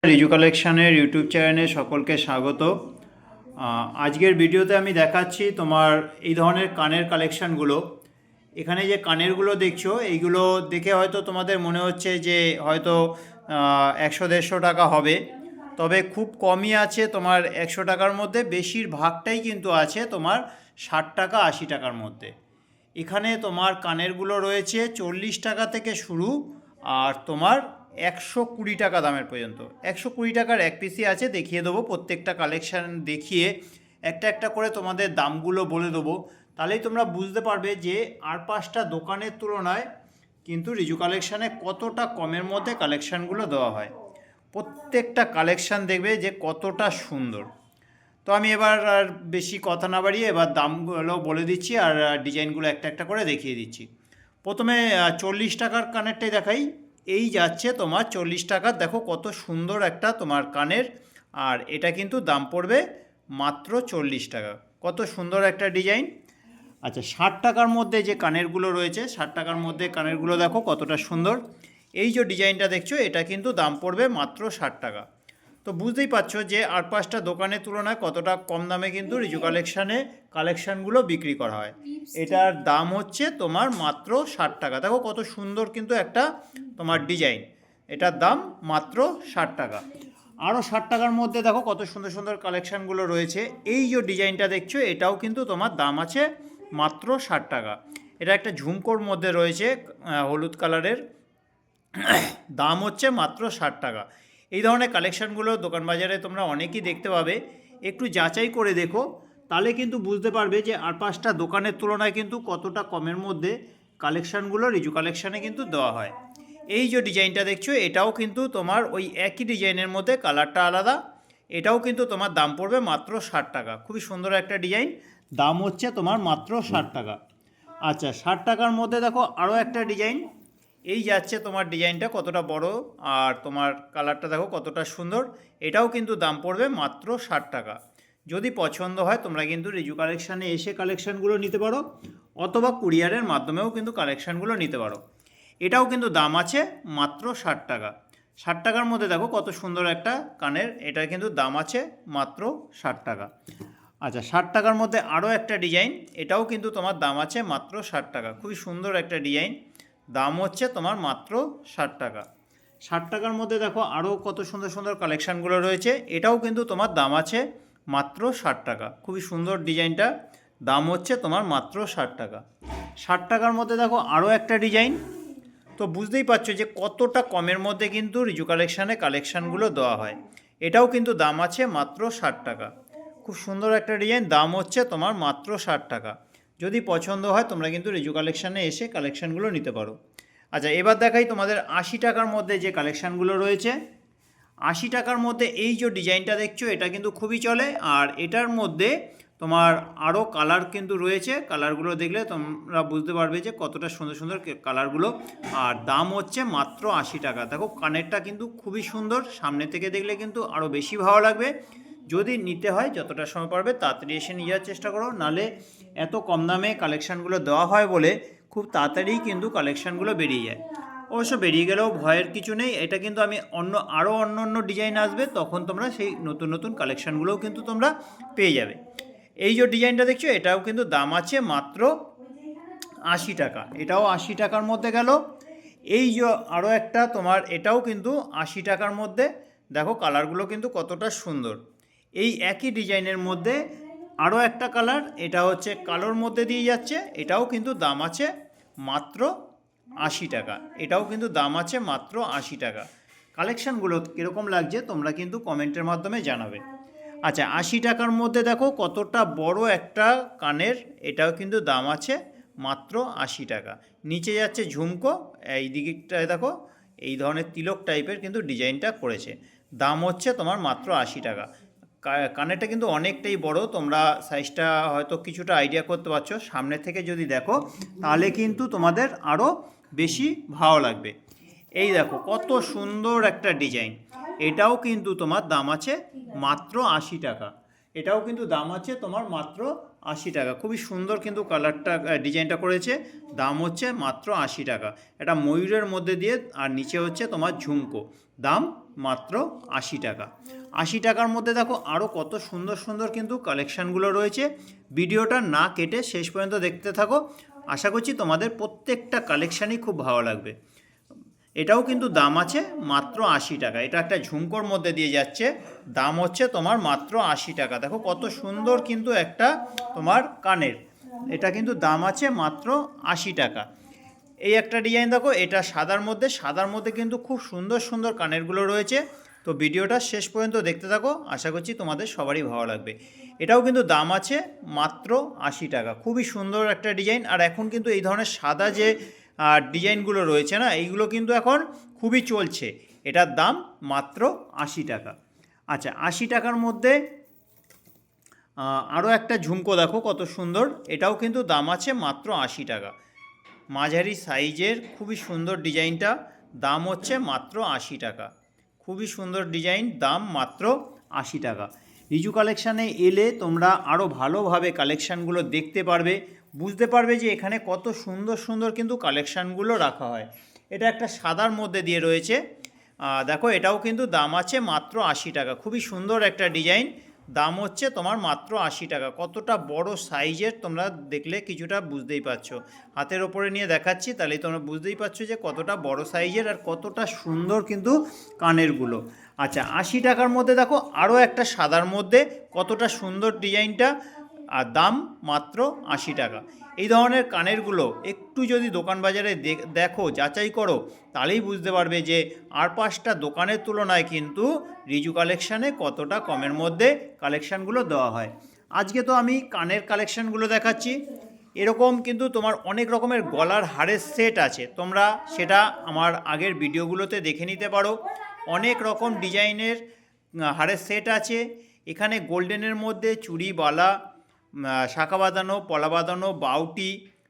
Riju কালেকশানের YouTube চ্যানেলে সকলকে স্বাগত। আজকের ভিডিওতে আমি দেখাচ্ছি তোমার এই ধরনের কানের কালেকশানগুলো। এখানে যে কানেরগুলো দেখছো এইগুলো দেখে হয়তো তোমাদের মনে হচ্ছে যে হয়তো 100-150 টাকা হবে, তবে খুব কমই আছে তোমার 100 টাকার মধ্যে। বেশিরভাগটাই কিন্তু আছে তোমার 60 টাকা 80 টাকার মধ্যে। এখানে তোমার কানেরগুলো রয়েছে 40 টাকা থেকে শুরু, আর তোমার 120 টাকা দামের পর্যন্ত। 120 টাকার এক পিসই আছে, দেখিয়ে দেবো প্রত্যেকটা কালেকশান দেখিয়ে একটা একটা করে তোমাদের দামগুলো বলে দেবো। তাহলেই তোমরা বুঝতে পারবে যে আর পাঁচটা দোকানের তুলনায় কিন্তু রিজু কালেকশানে কতটা কমের মধ্যে কালেকশানগুলো দেওয়া হয়। প্রত্যেকটা কালেকশান দেখবে যে কতটা সুন্দর। তো আমি এবার আর বেশি কথা না বাড়িয়ে এবার দামগুলো বলে দিচ্ছি আর ডিজাইনগুলো একটা একটা করে দেখিয়ে দিচ্ছি। প্রথমে 40 টাকার কানেরটাই দেখাই। এই যাচ্ছে তোমার 40 টাকার, দেখো কত সুন্দর একটা তোমার কানের, আর এটা কিন্তু দাম পড়বে মাত্র 40 টাকা। কত সুন্দর একটা ডিজাইন। আচ্ছা, 60 টাকার মধ্যে যে কানেরগুলো রয়েছে, 60 টাকার মধ্যে কানেরগুলো দেখো কতটা সুন্দর। এই যে ডিজাইনটা দেখছো এটা কিন্তু দাম পড়বে মাত্র 60 টাকা। তো বুঝতেই পারছো যে আর পাঁচটা দোকানের তুলনায় কতটা কম দামে কিন্তু রিজু কালেকশানে কালেকশানগুলো বিক্রি করা হয়। এটার দাম হচ্ছে তোমার মাত্র 60 টাকা। দেখো কত সুন্দর কিন্তু একটা তোমার ডিজাইন, এটার দাম মাত্র 60 টাকা। আরও 60 টাকার মধ্যে দেখো কত সুন্দর সুন্দর কালেকশানগুলো রয়েছে। এই যে ডিজাইনটা দেখছো এটাও কিন্তু তোমার দাম আছে মাত্র 60 টাকা। এটা একটা ঝুমকোর মধ্যে রয়েছে হলুদ কালারের, দাম হচ্ছে মাত্র 60 টাকা। এই ধরনের কালেকশানগুলো দোকান বাজারে তোমরা অনেকেই দেখতে পাবে। একটু যাচাই করে দেখো, তাহলে কিন্তু বুঝতে পারবে যে আর পাঁচটা দোকানের তুলনায় কিন্তু কতটা কমের মধ্যে কালেকশানগুলো রিজু কালেকশানে কিন্তু দেওয়া হয়। এই যে ডিজাইনটা দেখছো এটাও কিন্তু তোমার ওই একই ডিজাইনের মধ্যে, কালারটা আলাদা। এটাও কিন্তু তোমার দাম পড়বে মাত্র 60 টাকা। খুবই সুন্দর একটা ডিজাইন, দাম হচ্ছে তোমার মাত্র 60 টাকা। আচ্ছা, 60 টাকার মধ্যে দেখো আরও একটা ডিজাইন। এই যাচ্ছে তোমার ডিজাইনটা কতটা বড়, আর তোমার কালারটা দেখো কতটা সুন্দর। এটাও কিন্তু দাম পড়বে মাত্র 60 টাকা। যদি পছন্দ হয় তোমরা কিন্তু রিজু কালেকশানে এসে কালেকশানগুলো নিতে পারো, অথবা কুরিয়ারের মাধ্যমেও কিন্তু কালেকশানগুলো নিতে পারো। এটাও কিন্তু দাম আছে মাত্র 60 টাকা। 60 টাকার মধ্যে দেখো কত সুন্দর একটা কানের, এটার কিন্তু দাম আছে মাত্র 60 টাকা। আচ্ছা, 60 টাকার মধ্যে আরও একটা ডিজাইন, এটাও কিন্তু তোমার দাম আছে মাত্র 60 টাকা। খুবই সুন্দর একটা ডিজাইন, দাম হচ্ছে তোমার মাত্র 60 টাকা। 60 টাকার মধ্যে দেখো আরও কত সুন্দর সুন্দর কালেকশানগুলো রয়েছে। এটাও কিন্তু তোমার দাম আছে মাত্র 60 টাকা। খুবই সুন্দর ডিজাইনটা, দাম হচ্ছে তোমার মাত্র 60 টাকা। 60 টাকার মধ্যে দেখো আরও একটা ডিজাইন। তো বুঝতেই পারছো যে কতটা কমের মধ্যে কিন্তু রিজু কালেকশানে কালেকশানগুলো দেওয়া হয়। এটাও কিন্তু দাম আছে মাত্র 60 টাকা। খুব সুন্দর একটা ডিজাইন, দাম হচ্ছে তোমার মাত্র 60 টাকা। যদি পছন্দ হয় তোমরা কিন্তু রিজু কালেকশানে এসে কালেকশানগুলো নিতে পারো। আচ্ছা, এবার দেখাই তোমাদের 80 টাকার মধ্যে যে কালেকশানগুলো রয়েছে। 80 টাকার মধ্যে এই যে ডিজাইনটা দেখছো এটা কিন্তু খুবই চলে, আর এটার মধ্যে তোমার আরও কালার কিন্তু রয়েছে। কালারগুলো দেখলে তোমরা বুঝতে পারবে যে কতটা সুন্দর সুন্দর কালারগুলো, আর দাম হচ্ছে মাত্র 80 টাকা। দেখো কানেরটা কিন্তু খুবই সুন্দর, সামনে থেকে দেখলে কিন্তু আরও বেশি ভালো লাগবে। যদি নিতে হয় যতটা সময় পারবে তাড়াতাড়ি এসে নিয়ে যাওয়ার চেষ্টা করো, নালে এত কম দামে কালেকশানগুলো দেওয়া হয় বলে খুব তাড়াতাড়ি কিন্তু কালেকশানগুলো বেরিয়ে যায়। অবশ্য বেরিয়ে গেলেও ভয়ের কিছু নেই, এটা কিন্তু আমি আরও অন্য অন্য ডিজাইন আসবে তখন তোমরা সেই নতুন নতুন কালেকশানগুলোও কিন্তু তোমরা পেয়ে যাবে। এই যে ডিজাইনটা দেখছো এটাও কিন্তু দাম আছে মাত্র 80 টাকা। এটাও 80 টাকার মধ্যে গেল। এই যে আরও একটা তোমার, এটাও কিন্তু 80 টাকার মধ্যে। দেখো কালারগুলো কিন্তু কতটা সুন্দর। এই একই ডিজাইনের মধ্যে আরও একটা কালার, এটা হচ্ছে কালোর মধ্যে দিয়ে যাচ্ছে। এটাও কিন্তু দাম আছে মাত্র 80 টাকা। এটাও কিন্তু দাম আছে মাত্র 80 টাকা। কালেকশানগুলো কীরকম লাগছে তোমরা কিন্তু কমেন্টের মাধ্যমে জানাবে। আচ্ছা, 80 টাকার মধ্যে দেখো কতটা বড় একটা কানের, এটাও কিন্তু দাম আছে মাত্র 80 টাকা। নিচে যাচ্ছে ঝুমকো, এই দিকটায় দেখো এই ধরনের তিলক টাইপের কিন্তু ডিজাইনটা করেছে। দাম হচ্ছে তোমার মাত্র 80 টাকা। কানেরটা কিন্তু অনেকটাই বড়, তোমরা সাইজটা হয়তো কিছুটা আইডিয়া করতে পারছো। সামনে থেকে যদি দেখো তাহলে কিন্তু তোমাদের আরও বেশি ভালো লাগবে। এই দেখো কত সুন্দর একটা ডিজাইন, এটাও কিন্তু তোমার দাম আছে মাত্র 80 টাকা। এটাও কিন্তু দাম আছে তোমার মাত্র 80 টাকা। খুবই সুন্দর কিন্তু কালারটা, ডিজাইনটা করেছে। দাম হচ্ছে মাত্র 80 টাকা। এটা ময়ূরের মধ্যে দিয়ে, আর নিচে হচ্ছে তোমার ঝুমকো, দাম মাত্র 80 টাকা। 80 টাকার মধ্যে দেখো আরও কত সুন্দর সুন্দর কিন্তু কালেকশানগুলো রয়েছে। ভিডিওটা না কেটে শেষ পর্যন্ত দেখতে থাকো, আশা করছি তোমাদের প্রত্যেকটা কালেকশানই খুব ভালো লাগবে। এটাও কিন্তু দাম আছে মাত্র 80 টাকা। এটা একটা ঝুমকোর মধ্যে দিয়ে যাচ্ছে, দাম হচ্ছে তোমার মাত্র 80 টাকা। দেখো কত সুন্দর কিন্তু একটা তোমার কানের, এটা কিন্তু দাম আছে মাত্র 80 টাকা। এই একটা ডিজাইন দেখো, এটা সাদার মধ্যে কিন্তু খুব সুন্দর সুন্দর কানেরগুলো রয়েছে। তো ভিডিওটা শেষ পর্যন্ত দেখতে থাকো, আশা করছি তোমাদের সবারই ভালো লাগবে। এটাও কিন্তু দাম আছে মাত্র 80 টাকা। খুবই সুন্দর একটা ডিজাইন। আর এখন কিন্তু এই ধরনের সাদা যে ডিজাইনগুলো রয়েছে না, এইগুলো কিন্তু এখন খুবই চলছে। এটার দাম মাত্র 80 টাকা। আচ্ছা, 80 টাকার মধ্যে আরও একটা ঝুমকো দেখো কত সুন্দর, এটাও কিন্তু দাম আছে মাত্র 80 টাকা। মাঝারি সাইজের খুবই সুন্দর ডিজাইনটা, দাম হচ্ছে মাত্র 80 টাকা। খুবই সুন্দর ডিজাইন, দাম মাত্র 80 টাকা। রিজু কালেকশানে এলে তোমরা আরও ভালোভাবে কালেকশানগুলো দেখতে পারবে, বুঝতে পারবে যে এখানে কত সুন্দর সুন্দর কিন্তু কালেকশানগুলো রাখা হয়। এটা একটা সাদার মধ্যে দিয়ে রয়েছে, দেখো এটাও কিন্তু দাম আছে মাত্র 80 টাকা। খুবই সুন্দর একটা ডিজাইন, দাম হচ্ছে তোমার মাত্র 80 টাকা। কতটা বড় সাইজের তোমরা দেখলে কিছুটা বুঝতেই পারছো। হাতের ওপরে নিয়ে দেখাচ্ছি, তাহলেই তোমরা বুঝতেই পারছো যে কতটা বড় সাইজের আর কতটা সুন্দর কিন্তু কানেরগুলো। আচ্ছা, 80 টাকার মধ্যে দেখো আরও একটা সাদার মধ্যে কতটা সুন্দর ডিজাইনটা, আর দাম মাত্র 80 টাকা। এই ধরনের কানেরগুলো একটু যদি দোকান বাজারে দেখো, যাচাই করো, তাহলেই বুঝতে পারবে যে আর 5টা দোকানের তুলনায় কিন্তু রিজু কালেকশানে কতটা কমের মধ্যে কালেকশানগুলো দেওয়া হয়। আজকে তো আমি কানের কালেকশানগুলো দেখাচ্ছি, এরকম কিন্তু তোমার অনেক রকমের গলার হারের সেট আছে, তোমরা সেটা আমার আগের ভিডিওগুলোতে দেখে নিতে পারো। অনেক রকম ডিজাইনের হারের সেট আছে এখানে। গোল্ডেনের মধ্যে চুড়ি, বালা, শাঁখা বাঁধানো, পলা বাঁধানো, বাউটি,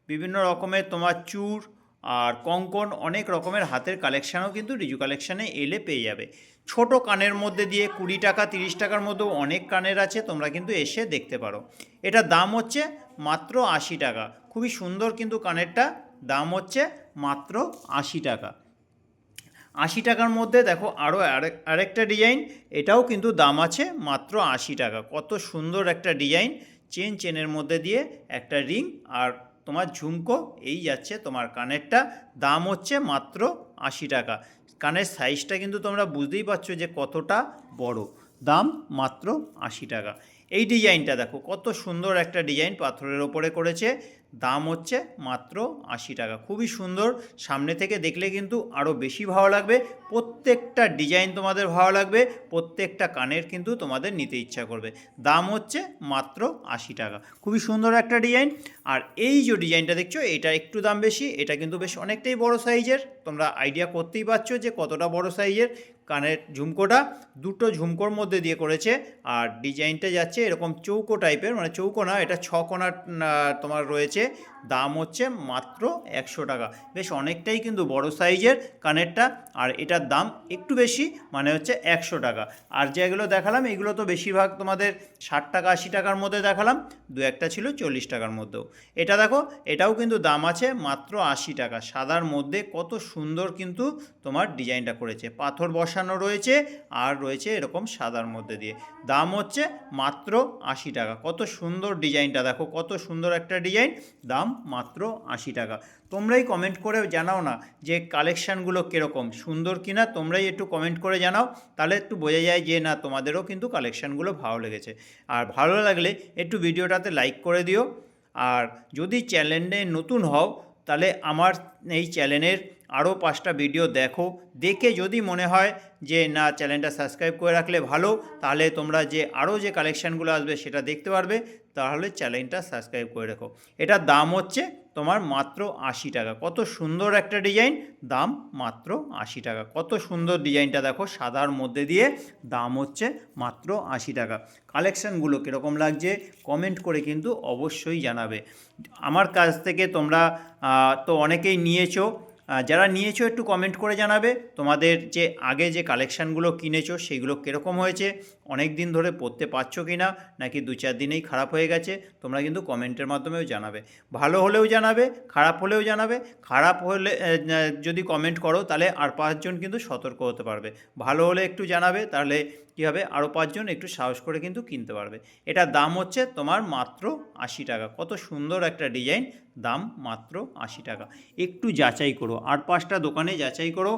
বিভিন্ন রকমের তোমার চূড় আর কঙ্কন, অনেক রকমের হাতের কালেকশানও কিন্তু রিজু কালেকশানে এলে পেয়ে যাবে। ছোট কানের মধ্যে দিয়ে 20 টাকা 30 টাকার মধ্যেও অনেক কানের আছে, তোমরা কিন্তু এসে দেখতে পারো। এটার দাম হচ্ছে মাত্র 80 টাকা। খুবই সুন্দর কিন্তু কানেরটা, দাম হচ্ছে মাত্র 80 টাকা। 80 টাকার মধ্যে দেখো আরও আরেকটা ডিজাইন, এটাও কিন্তু দাম আছে মাত্র 80 টাকা। কত সুন্দর একটা ডিজাইন, চেনের মধ্যে দিয়ে একটা রিং আর তোমার ঝুমকো, এই যাচ্ছে তোমার কানেরটা, দাম হচ্ছে মাত্র 80 টাকা। কানের সাইজটা কিন্তু তোমরা বুঝতেই পারছো যে কতটা বড়, দাম মাত্র 80 টাকা। এই ডিজাইনটা দেখো কত সুন্দর একটা ডিজাইন, পাথরের ওপরে করেছে, দাম হচ্ছে মাত্র 80 টাকা। খুবই সুন্দর, সামনে থেকে দেখলে কিন্তু আরও বেশি ভালো লাগবে। প্রত্যেকটা ডিজাইন তোমাদের ভালো লাগবে, প্রত্যেকটা কানের কিন্তু তোমাদের নিতে ইচ্ছা করবে। দাম হচ্ছে মাত্র 80 টাকা। খুবই সুন্দর একটা ডিজাইন। আর এই যে ডিজাইনটা দেখছো, এটা একটু দাম বেশি, এটা কিন্তু বেশ অনেকটাই বড় সাইজের, তোমরা আইডিয়া করতেই পারছো যে কতটা বড় সাইজের। কানের ঝুমকোটা দুটো ঝুমকোর মধ্যে দিয়ে করেছে, আর ডিজাইনটা যাচ্ছে এরকম চৌকো টাইপের, মানে চৌকো না, এটা 6 কোণার তোমার রয়েছে। দাম হচ্ছে মাত্র 100 টাকা। বেশ অনেকটাই কিন্তু বড় সাইজের কানেরটা, আর এটার দাম একটু বেশি, মানে হচ্ছে 100 টাকা। আর যেগুলো দেখালাম এগুলো তো বেশিরভাগ তোমাদের 60 টাকা 80 টাকার মধ্যে দেখালাম, দু একটা ছিল 40 টাকার মধ্যেও। এটা দেখো, এটাও কিন্তু দাম আছে মাত্র 80 টাকা। সাদার মধ্যে কত সুন্দর কিন্তু তোমার ডিজাইনটা করেছে, পাথর বসানো রয়েছে আর রয়েছে এরকম সাদার মধ্যে দিয়ে, দাম হচ্ছে মাত্র 80 টাকা। কত সুন্দর ডিজাইনটা দেখো, কত সুন্দর একটা ডিজাইন, দাম মাত্র 80 টাকা। তোমরাই কমেন্ট করে জানাও না যে কালেকশানগুলো কীরকম সুন্দর কিনা, তোমরাই একটু কমেন্ট করে জানাও, তাহলে একটু বোঝা যায় যে না তোমাদেরও কিন্তু কালেকশানগুলো ভালো লেগেছে। আর ভালো লাগলে একটু ভিডিওটাতে লাইক করে দিও। আর যদি চ্যানেলে নতুন হও, তাহলে আমার এই চ্যানেলের আরও 5টা ভিডিও দেখো, দেখে যদি মনে হয় যে না চ্যানেলটা সাবস্ক্রাইব করে রাখলে ভালো, তাহলে তোমরা যে আরও যে কালেকশানগুলো আসবে সেটা দেখতে পারবে, তাহলে চ্যানেলটা সাবস্ক্রাইব করে রাখো। এটার দাম হচ্ছে তোমার মাত্র 80 টাকা। কত সুন্দর একটা ডিজাইন, দাম মাত্র 80 টাকা। কত সুন্দর ডিজাইনটা দেখো, সাদার মধ্যে দিয়ে, দাম হচ্ছে মাত্র 80 টাকা। কালেকশানগুলো কীরকম লাগছে কমেন্ট করে কিন্তু অবশ্যই জানাবে। আমার কাছ থেকে তোমরা তো অনেকেই নিয়েছো, যারা নিয়েছো একটু কমেন্ট করে জানাবে তোমাদের যে আগে যে কালেকশানগুলো কিনেছো সেইগুলো কীরকম হয়েছে, অনেক দিন ধরে পরতে পারছো কি না, নাকি 2-4 দিনেই খারাপ হয়ে গেছে, তোমরা কিন্তু কমেন্টের মাধ্যমেও জানাবে। ভালো হলেও জানাবে, খারাপ হলেও জানাবে। খারাপ হলে যদি কমেন্ট করো তাহলে আর 5 জন কিন্তু সতর্ক হতে পারবে। ভালো হলে একটু জানাবে, তাহলে কী হবে, আরও 5 জন একটু সাহস করে কিন্তু কিনতে পারবে। এটার দাম হচ্ছে তোমার মাত্র 80 টাকা। কত সুন্দর একটা ডিজাইন, দাম মাত্র 80 টাকা। একটু যাচাই করো, আর 5টা দোকানে যাচাই করো,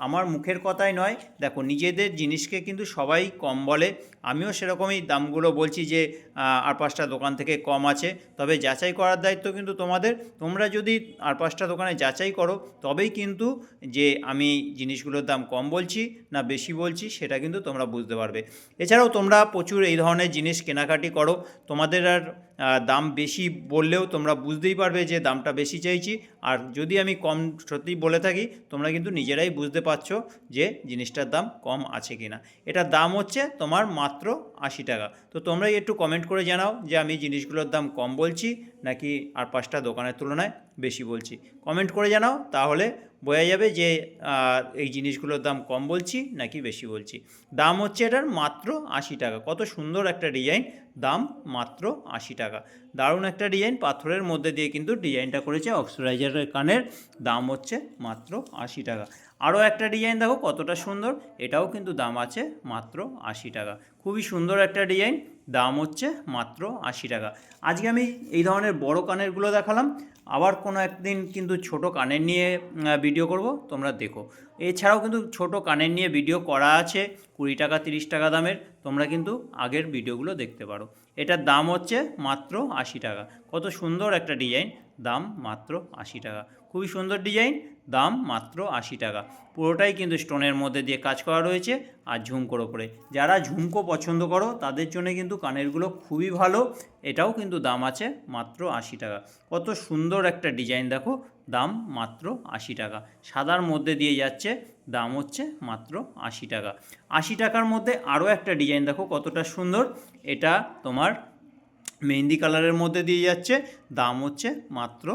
আমার মুখের কথাই নয়। দেখো, নিজেদের জিনিসকে কিন্তু সবাই কম বলে, আমিও সেরকমই দামগুলো বলছি যে আর 5টা দোকান থেকে কম আছে। তবে যাচাই করার দায়িত্ব কিন্তু তোমাদের। তোমরা যদি আর 5টা দোকানে যাচাই করো তবেই কিন্তু যে আমি জিনিসগুলোর দাম কম বলছি না বেশি বলছি সেটা কিন্তু তোমরা বুঝতে পারবে। এছাড়াও তোমরা প্রচুর এই ধরনের জিনিস কেনাকাটি করো, তোমাদের আর দাম বেশি বললেও তোমরা বুঝতেই পারবে যে দামটা বেশি চাইছি। আর যদি আমি কম সত্যি বলে থাকি, তোমরা কিন্তু নিজেরাই বুঝতে পারছো যে জিনিসটার দাম কম আছে কি না। এটার দাম হচ্ছে তোমার মাত্র 80 টাকা। তো তোমরাই একটু কমেন্ট করে জানাও যে আমি জিনিসগুলোর দাম কম বলছি নাকি আর 5টা দোকানের তুলনায় বেশি বলছি। কমেন্ট করে জানাও, তাহলে বোঝা যাবে যে এই জিনিসগুলোর দাম কম বলছি নাকি বেশি বলছি। দাম হচ্ছে এটার মাত্র 80 টাকা। কত সুন্দর একটা ডিজাইন, দাম মাত্র 80 টাকা। দারুণ একটা ডিজাইন, পাথরের মধ্যে দিয়ে কিন্তু ডিজাইনটা করেছে অক্সিডাইজারের কানের, দাম হচ্ছে মাত্র 80 টাকা। আরও একটা ডিজাইন দেখো কতটা সুন্দর, এটাও কিন্তু দাম আছে মাত্র 80 টাকা। খুবই সুন্দর একটা ডিজাইন, দাম হচ্ছে মাত্র 80 টাকা। আজকে আমি এই ধরনের বড় কানেরগুলো দেখালাম, আবার কোনো একদিন কিন্তু ছোট কানের নিয়ে ভিডিও করব, তোমরা দেখো। এছাড়াও কিন্তু ছোট কানের নিয়ে ভিডিও করা আছে 20 টাকা 30 টাকা দামের, তোমরা কিন্তু আগের ভিডিওগুলো দেখতে পারো। এটার দাম হচ্ছে মাত্র 80 টাকা। কত সুন্দর একটা ডিজাইন, দাম মাত্র 80 টাকা। খুবই সুন্দর ডিজাইন, দাম মাত্র 80 টাকা। পুরোটাই কিন্তু স্টোনের মধ্যে দিয়ে কাজ করা রয়েছে আর ঝুমকোর ওপরে। যারা ঝুমকো পছন্দ করো তাদের জন্য কিন্তু কানেরগুলো খুবই ভালো। এটাও কিন্তু দাম আছে মাত্র 80 টাকা। কত সুন্দর একটা ডিজাইন দেখো, দাম মাত্র 80 টাকা। সাদার মধ্যে দিয়ে যাচ্ছে, দাম হচ্ছে মাত্র 80 টাকা। 80 টাকার মধ্যে আরও একটা ডিজাইন দেখো কতটা সুন্দর, এটা তোমার মেহেন্দি কালারের মধ্যে দিয়ে যাচ্ছে, দাম হচ্ছে মাত্র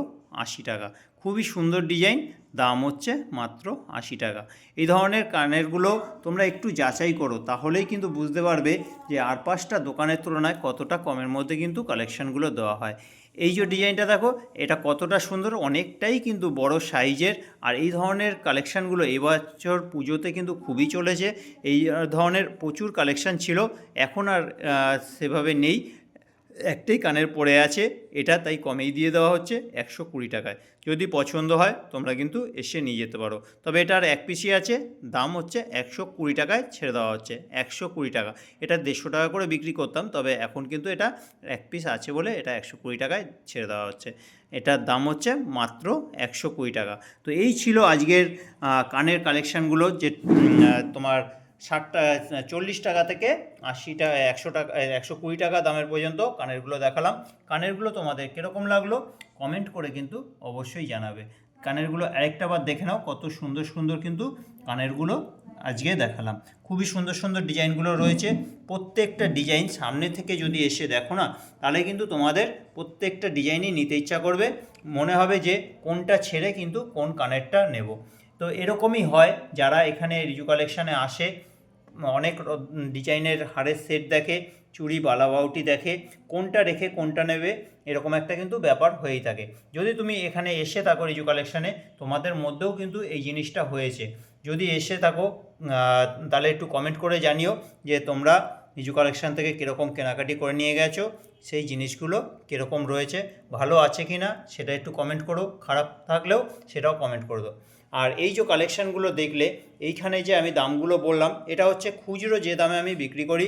80 টাকা। খুবই সুন্দর ডিজাইন, দাম হচ্ছে মাত্র 80 টাকা। এই ধরনের কানেরগুলো তোমরা একটু যাচাই করো, তাহলেই কিন্তু বুঝতে পারবে যে আর 5টা দোকানের তুলনায় কতটা কমের মধ্যে কিন্তু কালেকশানগুলো দেওয়া হয়। এই যে ডিজাইনটা দেখো, এটা কতটা সুন্দর, অনেকটাই কিন্তু বড় সাইজের। আর এই ধরনের কালেকশানগুলো এবছর পুজোতে কিন্তু খুবই চলেছে। এই ধরনের প্রচুর কালেকশান ছিল, এখন আর সেভাবে নেই। একটাই কানের পড়ে আছে, এটা তাই কমেই দিয়ে দেওয়া হচ্ছে 120 টাকায়। যদি পছন্দ হয় তোমরা কিন্তু এসে নিয়ে যেতে পারো। তবে এটার এক পিসই আছে, দাম হচ্ছে 120 টাকায় ছেড়ে দেওয়া হচ্ছে। 120 টাকা, এটা 150 টাকা করে বিক্রি করতাম, তবে এখন কিন্তু এটা এক পিস আছে বলে এটা 120 টাকায় ছেড়ে দেওয়া হচ্ছে। এটার দাম হচ্ছে মাত্র 120 টাকা। তো এই ছিল আজকের কানের কালেকশানগুলো, যে তোমার 40 টাকা থেকে 80 টাকা 100 টাকা 120 টাকা দামের পর্যন্ত কানেরগুলো দেখালাম। কানেরগুলো তোমাদের কীরকম লাগলো কমেন্ট করে কিন্তু অবশ্যই জানাবে। কানেরগুলো আরেকটা বার দেখে নাও, কত সুন্দর সুন্দর কিন্তু কানেরগুলো আজকে দেখালাম। খুবই সুন্দর সুন্দর ডিজাইনগুলো রয়েছে। প্রত্যেকটা ডিজাইন সামনে থেকে যদি এসে দেখো না, তাহলে কিন্তু তোমাদের প্রত্যেকটা ডিজাইনই নিতে ইচ্ছা করবে, মনে হবে যে কোনটা ছেড়ে কিন্তু কোন কানেরটা নেব। তো এরকমই হয়, যারা এখানে রিজু কালেকশানে আসে অনেক ডিজাইনের হারের সেট দেখে, চুড়ি বালাবাউটি দেখে, কোনটা রেখে কোনটা নেবে এরকম একটা কিন্তু ব্যাপার হয়েই থাকে। যদি তুমি এখানে এসে থাকো রিজু কালেকশানে, তোমাদের মধ্যেও কিন্তু এই জিনিসটা হয়েছে। যদি এসে থাকো তাহলে একটু কমেন্ট করে জানিও যে তোমরা রিজু কালেকশান থেকে কীরকম কেনাকাটি করে নিয়ে গেছো, সেই জিনিসগুলো কীরকম রয়েছে, ভালো আছে কি না সেটা একটু কমেন্ট করো, খারাপ থাকলেও সেটাও কমেন্ট করে দাও। আর এই যে কালেকশানগুলো দেখলে, এইখানে যে আমি দামগুলো বললাম, এটা হচ্ছে খুচরো যে দামে আমি বিক্রি করি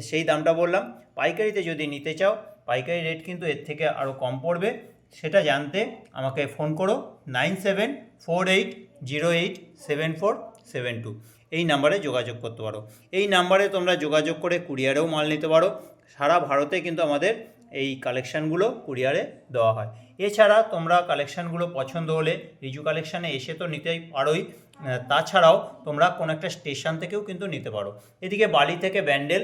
সেই দামটা বললাম। পাইকারিতে যদি নিতে চাও, পাইকারি রেট কিন্তু এর থেকে আরও কম পড়বে। সেটা জানতে আমাকে ফোন করো 9748087472, এই নাম্বারে যোগাযোগ করতে পারো। এই নাম্বারে তোমরা যোগাযোগ করে কুরিয়ারেও মাল নিতে পারো। সারা ভারতে কিন্তু আমাদের এই কালেকশানগুলো কুরিয়ারে দেওয়া হয়। এছাড়া তোমরা কালেকশানগুলো পছন্দ হলে রিজু কালেকশানে এসে তো নিতেই পারোই, তাছাড়াও তোমরা কোনো একটা স্টেশন থেকেও কিন্তু নিতে পারো। এদিকে বালি থেকে ব্যান্ডেল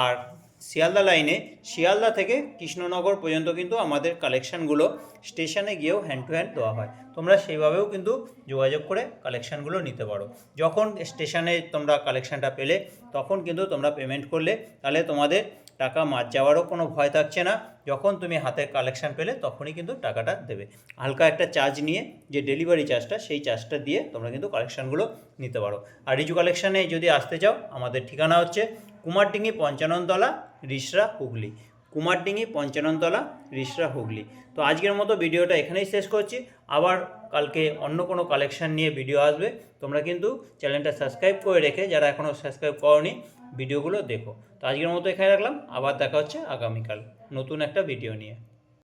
আর শিয়ালদা লাইনে শিয়ালদা থেকে কৃষ্ণনগর পর্যন্ত কিন্তু আমাদের কালেকশানগুলো স্টেশনে গিয়েও হ্যান্ড টু হ্যান্ড দেওয়া হয়। তোমরা সেইভাবেও কিন্তু যোগাযোগ করে কালেকশানগুলো নিতে পারো। যখন স্টেশনে তোমরা কালেকশানটা পেলে তখন কিন্তু তোমরা পেমেন্ট করলে, তাহলে তোমাদের টাকা মার যাওয়ারও কোনো ভয় থাকছে না। যখন তুমি হাতে কালেকশান পেলে তখনই কিন্তু টাকাটা দেবে। হালকা একটা চার্জ নিয়ে, যে ডেলিভারি চার্জটা, সেই চার্জটা দিয়ে তোমরা কিন্তু কালেকশানগুলো নিতে পারো। আর রিজু কালেকশানে যদি আসতে চাও, আমাদের ঠিকানা হচ্ছে কুমারডিঙ্গি পঞ্চাননতলা, রিষড়া, হুগলি। কুমারডিঙ্গি পঞ্চাননতলা, রিষড়া, হুগলি। তো আজকের মতো ভিডিওটা এখানেই শেষ করছি। আবার কালকে অন্য কোনো কালেকশান নিয়ে ভিডিও আসবে। তোমরা কিন্তু চ্যানেলটা সাবস্ক্রাইব করে রেখে, যারা এখনও সাবস্ক্রাইব করোনি, ভিডিওগুলো দেখো। তো আজকের মতো এখানে রাখলাম। আবার দেখা হচ্ছে আগামীকাল নতুন একটা ভিডিও নিয়ে।